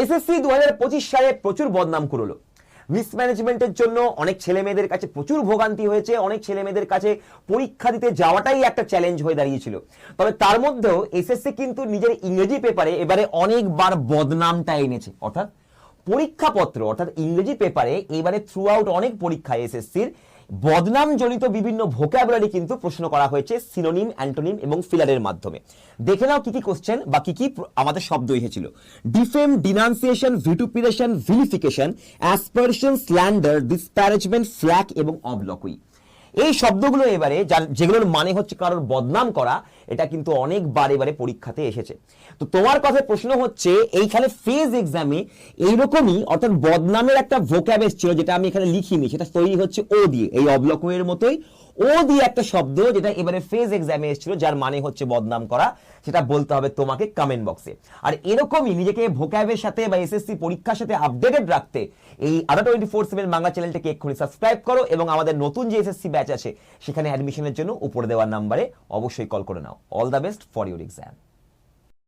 SSC 2025 সালে প্রচুর বদনাম করলো। মিসম্যানেজমেন্টের জন্য অনেক ছেলে মেয়েদের কাছে প্রচুর ভোগান্তি হয়েছে, অনেক ছেলে মেয়েদের কাছে পরীক্ষা দিতে যাওয়াটাই একটা চ্যালেঞ্জ হয়ে দাঁড়িয়েছিল। তবে তার মধ্যেও এসএসসি কিন্তু নিজের ইংরেজি পেপারে এবারে অনেকবার বদনামটা এনেছে, অর্থাৎ পরীক্ষাপত্র অর্থাৎ ইংরেজি পেপারে এবারে থ্রু আউট অনেক পরীক্ষায় এসএসসির বদনাম জনিত বিভিন্ন ভোকাবুলারি কিন্তু প্রশ্ন করা হয়েছে সিনোনিম, অ্যান্টোনিম এবং ফিলারের মাধ্যমে। দেখে নাও কি কি কোশ্চেন বা কি কি আমাদের শব্দ এসেছিল। ডিফেম, ডিনাউন্সিয়েশন, ভিটুপিরেশন, ভিলিফিকেশন, অ্যাসপারশন, স্ল্যান্ডার, ডিসপ্যারেজমেন্ট, ফ্ল্যাক এবং অবলকুই। এই শব্দগুলো এবারে যেগুলোর মানে হচ্ছে কারোর বদনাম করা, এটা কিন্তু অনেকবার এবারে পরীক্ষাতে এসেছে। তো তোমার কথায় প্রশ্ন হচ্ছে এইখানে ফেজ এক্সামে এইরকমই অর্থাৎ বদনামের একটা ভোক্যাব ছিল, যেটা আমি এখানে লিখিনি, সেটা তৈরি হচ্ছে ও দিয়ে, এই অবলকুয়ের মতোই ও দিয়ে একটা শব্দ যেটা এবারে ফেজ এক্সামে এসেছিল, যার মানে হচ্ছে বদনাম করা, সেটা বলতে হবে তোমাকে কমেন্ট বক্সে। আর এরকমই নিজেকে ভোক্যাবের সাথে বা এসএসসি পরীক্ষার সাথে আপডেটেড রাখতে এই আডা 24/7 বাংলা চ্যানেলটাকে এক্ষুনি সাবস্ক্রাইব করো এবং আমাদের নতুন যে এসএসসি ব্যাচ আছে সেখানে অ্যাডমিশনের জন্য উপরে দেওয়ার নাম্বারে অবশ্যই কল করে নাও। All the best for your exam.